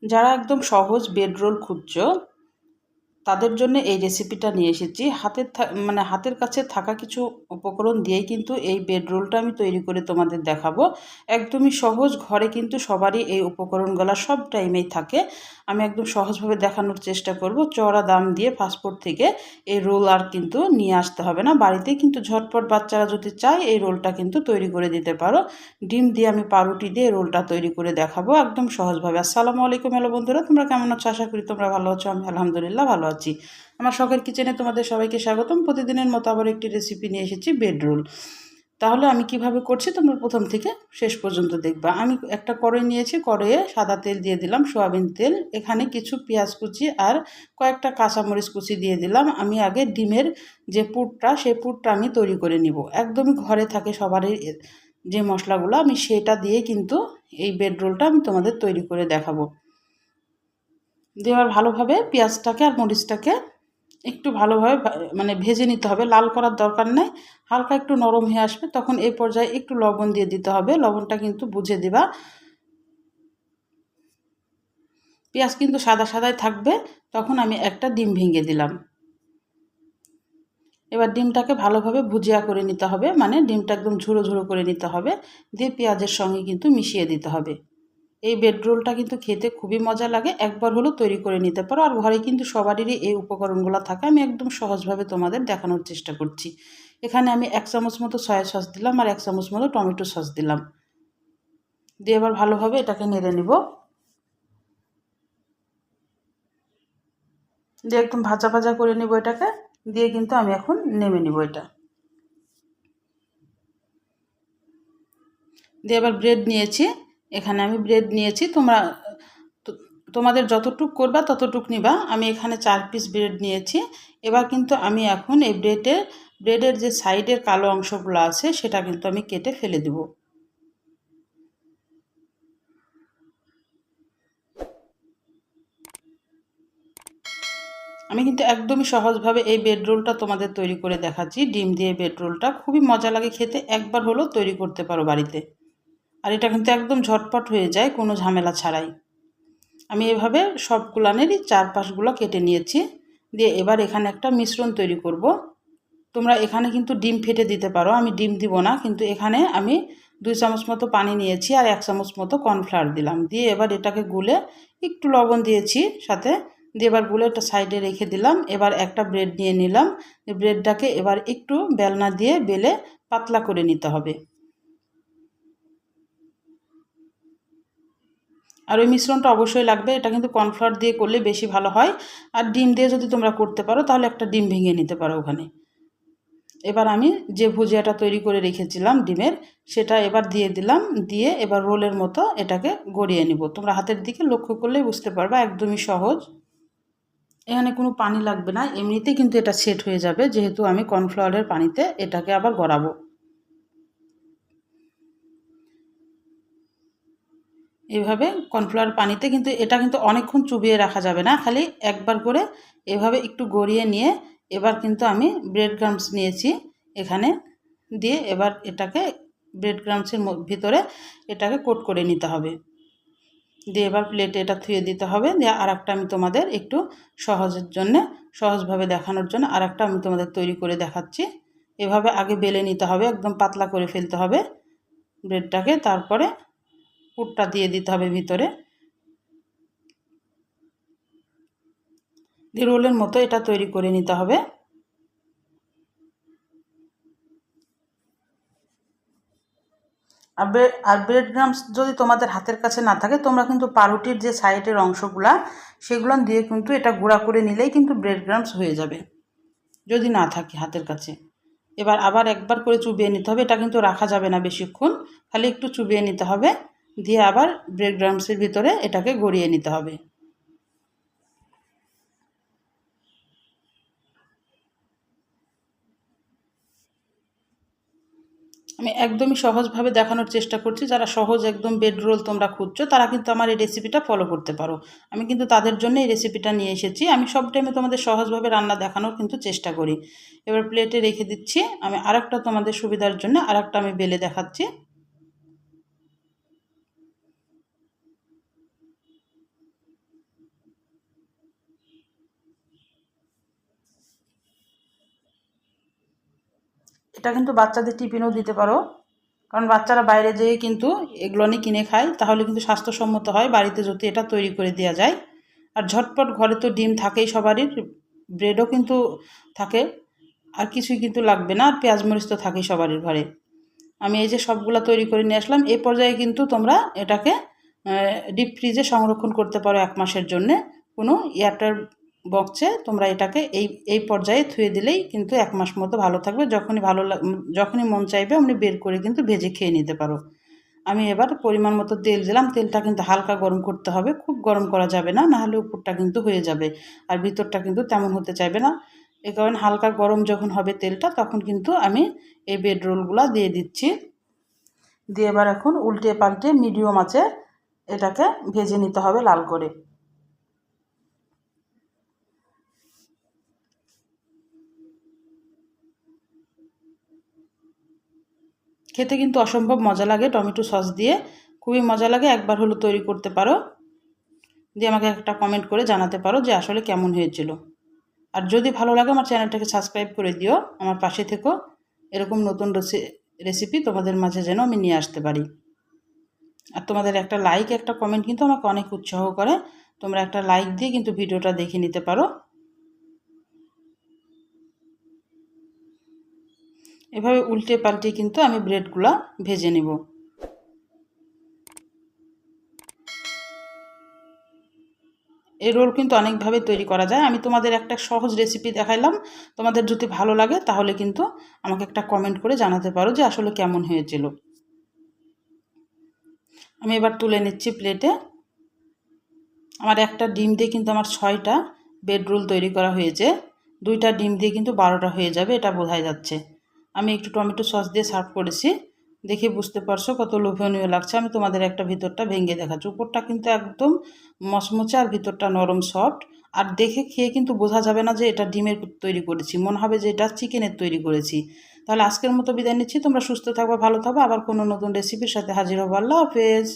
যারা একদম সহজ বেড রোল খুঁজছো তাদের জন্য এই রেসিপিটা নিয়ে এসেছি। হাতের কাছে থাকা কিছু উপকরণ দিয়েই কিন্তু এই বেড রোলটা আমি তৈরি করে তোমাদের দেখাবো। একদমই সহজ, ঘরে কিন্তু সবারই এই উপকরণগুলো সব টাইমেই থাকে। আমি একদম সহজভাবে দেখানোর চেষ্টা করব। চড়া দাম দিয়ে ফাস্টফুড থেকে এই রোল আর কিন্তু নিয়ে আসতে হবে না, বাড়িতেই কিন্তু ঝটপট বাচ্চারা যদি চায় এই রোলটা কিন্তু তৈরি করে দিতে পারো। ডিম দিয়ে আমি পাউরুটি দিয়ে রোলটা তৈরি করে দেখাবো একদম সহজভাবে। আসসালামু আলাইকুম হ্যালো বন্ধুরা, তোমরা কেমন আছো? আশা করি তোমরা ভালো আছো। আমি আলহামদুলিল্লাহ ভালো আছি। আমার শখের কিচেনে তোমাদের সবাইকে স্বাগতম। প্রতিদিনের মতো আবার একটি রেসিপি নিয়ে এসেছি, বেড রোল। তাহলে আমি কিভাবে করছি তোমরা প্রথম থেকে শেষ পর্যন্ত দেখবা। আমি একটা কড়াই নিয়েছি, কড়াইয়ে সাদা তেল দিয়ে দিলাম, সয়াবিন তেল। এখানে কিছু পেঁয়াজ কুচি আর কয়েকটা কাঁচামরিচ কুচি দিয়ে দিলাম। আমি আগে ডিমের যে পুরটা, সেই পুরটা আমি তৈরি করে নিব। একদমই ঘরে থাকে সবারই যে মশলাগুলো, আমি সেটা দিয়ে কিন্তু এই বেড রোলটা আমি তোমাদের তৈরি করে দেখাবো। দিয়ে এবার ভালোভাবে পেঁয়াজটাকে আর মরিচটাকে একটু ভালোভাবে ভেজে নিতে হবে। লাল করার দরকার নেই, হালকা একটু নরম হয়ে আসবে তখন এই পর্যায়ে একটু লবণ দিয়ে দিতে হবে। লবণটা কিন্তু বুঝে দিবা। পেঁয়াজ কিন্তু সাদা সাদাই থাকবে, তখন আমি একটা ডিম ভেঙে দিলাম। এবার ডিমটাকে ভালোভাবে ভুজিয়া করে নিতে হবে, ডিমটা একদম ঝুড়ো ঝুড়ো করে নিতে হবে। দিয়ে পেঁয়াজের সঙ্গে কিন্তু মিশিয়ে দিতে হবে। এই বেড রোলটা কিন্তু খেতে খুবই মজা লাগে, একবার হলেও তৈরি করে নিতে পারো। আর ঘরে কিন্তু সবারই এই উপকরণগুলো থাকে। আমি একদম সহজভাবে তোমাদের দেখানোর চেষ্টা করছি। এখানে আমি 1 চামচ মতো সয়া সস দিলাম আর 1 চামচ মতো টমেটো সস দিলাম। দিয়ে এবার ভালোভাবে এটাকে নেড়ে নিব। দিয়ে একদম ভাজা ভাজা করে নিব এটাকে। দিয়ে কিন্তু আমি এখন নেমে নিব এটা। দিয়ে এবার ব্রেড নিয়েছি, এখানে আমি ব্রেড নিয়েছি। তোমাদের যতটুক করবা ততটুক নিবা। আমি এখানে 4 পিস ব্রেড নিয়েছি। এবার কিন্তু আমি এখন এই ব্রেডের যে সাইডের কালো অংশগুলো আছে সেটা কিন্তু আমি কেটে ফেলে দেব। আমি কিন্তু একদমই সহজভাবে এই বেড রোলটা তোমাদের তৈরি করে দেখাচ্ছি। ডিম দিয়ে বেড রোলটা খুবই মজা লাগে খেতে, একবার হলেও তৈরি করতে পারো বাড়িতে। আর এটা কিন্তু একদম ঝটপট হয়ে যায় কোনো ঝামেলা ছাড়াই। আমি এভাবে সবগুলানেরই 4 পাশগুলো কেটে নিয়েছি। দিয়ে এবার এখানে একটা মিশ্রণ তৈরি করব। তোমরা এখানে কিন্তু ডিম ফেটে দিতে পারো, আমি ডিম দিব না। কিন্তু এখানে আমি 2 চামচ মতো পানি নিয়েছি আর 1 চামচ মতো কর্নফ্লাওয়ার দিলাম। দিয়ে এবার এটাকে গুলে, একটু লবণ দিয়েছি সাথে, দিয়ে এবার গুলে একটা সাইডে রেখে দিলাম। এবার একটা ব্রেড নিয়ে নিলাম। ব্রেডটাকে এবার একটু বেলনা দিয়ে বেলে পাতলা করে নিতে হবে। আর ওই মিশ্রণটা অবশ্যই লাগবে, এটা কিন্তু কর্নফ্লাওয়ার দিয়ে করলে বেশি ভালো হয়। আর ডিম দিয়ে যদি তোমরা করতে পারো তাহলে একটা ডিম ভেঙে নিতে পারো ওখানে। এবার আমি যে ভুজিয়াটা তৈরি করে রেখেছিলাম ডিমের, সেটা এবার দিয়ে দিলাম। দিয়ে এবার রোলের মতো এটাকে গড়িয়ে নিব। তোমরা হাতের দিকে লক্ষ্য করলেই বুঝতে পারবা, একদমই সহজ। এখানে কোনো পানি লাগবে না, এমনিতেই কিন্তু এটা সেট হয়ে যাবে, যেহেতু আমি কর্নফ্লাওয়ারের পানিতে এটাকে আবার গড়াবো। এভাবে কর্নফ্লাওয়ার পানিতে কিন্তু এটা কিন্তু অনেকক্ষণ চুবিয়ে রাখা যাবে না, খালি একবার করে এভাবে একটু গড়িয়ে নিয়ে এবার কিন্তু আমি ব্রেড ক্রাম্বস নিয়েছি এখানে। দিয়ে এবার এটাকে ব্রেড ক্রাম্বসের ভিতরে এটাকে কোট করে নিতে হবে। দিয়ে এবার প্লেটে এটা ধুয়ে দিতে হবে। দিয়ে আর একটা আমি তোমাদের একটু সহজের জন্য, সহজভাবে দেখানোর জন্য আর একটা আমি তোমাদের তৈরি করে দেখাচ্ছি। এভাবে আগে বেলে নিতে হবে, একদম পাতলা করে ফেলতে হবে ব্রেডটাকে। তারপরে পুরটা দিয়ে দিতে হবে ভিতরে। দিয়ে রোলের মতো এটা তৈরি করে নিতে হবে। আর ব্রেড ক্রাম্বস যদি তোমাদের হাতের কাছে না থাকে, তোমরা কিন্তু পাউরুটির যে সাইডের অংশগুলা সেগুলো দিয়ে কিন্তু এটা গুঁড়া করে নিলেই কিন্তু ব্রেড ক্রাম্বস হয়ে যাবে, যদি না থাকে হাতের কাছে। এবার আবার একবার করে চুবিয়ে নিতে হবে, এটা কিন্তু রাখা যাবে না বেশিক্ষণ, খালি একটু চুবিয়ে নিতে হবে। দিয়ে আবার ব্রেড ক্রাম্বসের ভিতরে এটাকে গড়িয়ে নিতে হবে। আমি একদমই সহজভাবে দেখানোর চেষ্টা করছি। যারা সহজ একদম বেড রোল তোমরা খুঁজছো, তারা কিন্তু আমার এই রেসিপিটা ফলো করতে পারো। আমি কিন্তু তাদের জন্য এই রেসিপিটা নিয়ে এসেছি। আমি সব টাইমে তোমাদের সহজভাবে রান্না দেখানোর কিন্তু চেষ্টা করি। এবার প্লেটে রেখে দিচ্ছি। আমি আরেকটা তোমাদের সুবিধার জন্য আরেকটা আমি বেলে দেখাচ্ছি। এটা কিন্তু বাচ্চাদের টিফিনও দিতে পারো, কারণ বাচ্চারা বাইরে যেয়ে কিন্তু এগুলো নিয়ে কিনে খায়, তাহলে কিন্তু স্বাস্থ্যসম্মত হয় বাড়িতে যদি এটা তৈরি করে দেওয়া যায়। আর ঝটপট ঘরে তো ডিম থাকেই সবারই, ব্রেডও কিন্তু থাকে, আর কিছুই কিন্তু লাগবে না, আর পেঁয়াজ মরিচ তো থাকেই সবারই ঘরে। আমি এই যে সবগুলা তৈরি করে নিয়ে আসলাম। এই পর্যায়ে কিন্তু তোমরা এটাকে ডিপ ফ্রিজে সংরক্ষণ করতে পারো 1 মাসের জন্যে। কোনো এয়ারটাইট বক্সে তোমরা এটাকে এই পর্যায়ে থুয়ে দিলেই কিন্তু 1 মাস মতো ভালো থাকবে। যখনই মন চাইবে অমনি বের করে কিন্তু ভেজে খেয়ে নিতে পারো। আমি এবার পরিমাণ মতো তেল দিলাম। তেলটা কিন্তু হালকা গরম করতে হবে, খুব গরম করা যাবে না, নাহলে উপরটা কিন্তু হয়ে যাবে আর ভিতরটা কিন্তু তেমন হতে চাইবে না। এই কারণে হালকা গরম যখন হবে তেলটা, তখন কিন্তু আমি এই ব্রেড রোলগুলো দিয়ে দিচ্ছি। দিয়ে এবার এখন উল্টে পাল্টে মিডিয়াম আঁচে এটাকে ভেজে নিতে হবে লাল করে। খেতে কিন্তু অসম্ভব মজা লাগে টমেটো সস দিয়ে, খুবই মজা লাগে। একবার হলো তৈরি করতে পারো, দিয়ে আমাকে একটা কমেন্ট করে জানাতে পারো যে আসলে কেমন হয়েছিল। আর যদি ভালো লাগে আমার চ্যানেলটাকে সাবস্ক্রাইব করে দিও, আমার পাশে থেকো। এরকম নতুন রেসিপি তোমাদের মাঝে যেন আমি নিয়ে আসতে পারি। আর তোমাদের একটা লাইক, একটা কমেন্ট কিন্তু আমাকে অনেক উৎসাহ করে। তোমরা একটা লাইক দিয়ে কিন্তু ভিডিওটা দেখে নিতে পারো। এভাবে উল্টে পাল্টে কিন্তু আমি ব্রেডগুলো ভেজে নেব। এই রোল কিন্তু অনেকভাবে তৈরি করা যায়। আমি তোমাদের একটা সহজ রেসিপি দেখাইলাম। তোমাদের যদি ভালো লাগে তাহলে কিন্তু আমাকে একটা কমেন্ট করে জানাতে পারো যে আসলে কেমন হয়েছিল। আমি এবার তুলে নিচ্ছি প্লেটে। আমার একটা ডিম দিয়ে কিন্তু আমার 6টা ব্রেড রোল তৈরি করা হয়েছে। 2টা ডিম দিয়ে কিন্তু 12টা হয়ে যাবে, এটা বোঝাই যাচ্ছে। আমি একটু টমেটো সস দিয়ে সার্ভ করেছি, দেখে বুঝতে পারছো কত লোভনীয় লাগছে। আমি তোমাদের একটা ভিতরটা ভেঙে দেখাচ্ছি। উপরটা কিন্তু একদম মচমচে আর ভিতরটা নরম সফট। আর দেখে খেয়ে কিন্তু বোঝা যাবে না যে এটা ডিমের তৈরি করেছি, মনে হবে যে এটা চিকেনের তৈরি করেছি। তাহলে আজকের মতো বিদায় নিচ্ছি। তোমরা সুস্থ থাকবে, ভালো থাকবে। আবার কোনো নতুন রেসিপির সাথে হাজির হবো। আল্লাহ হাফেজ।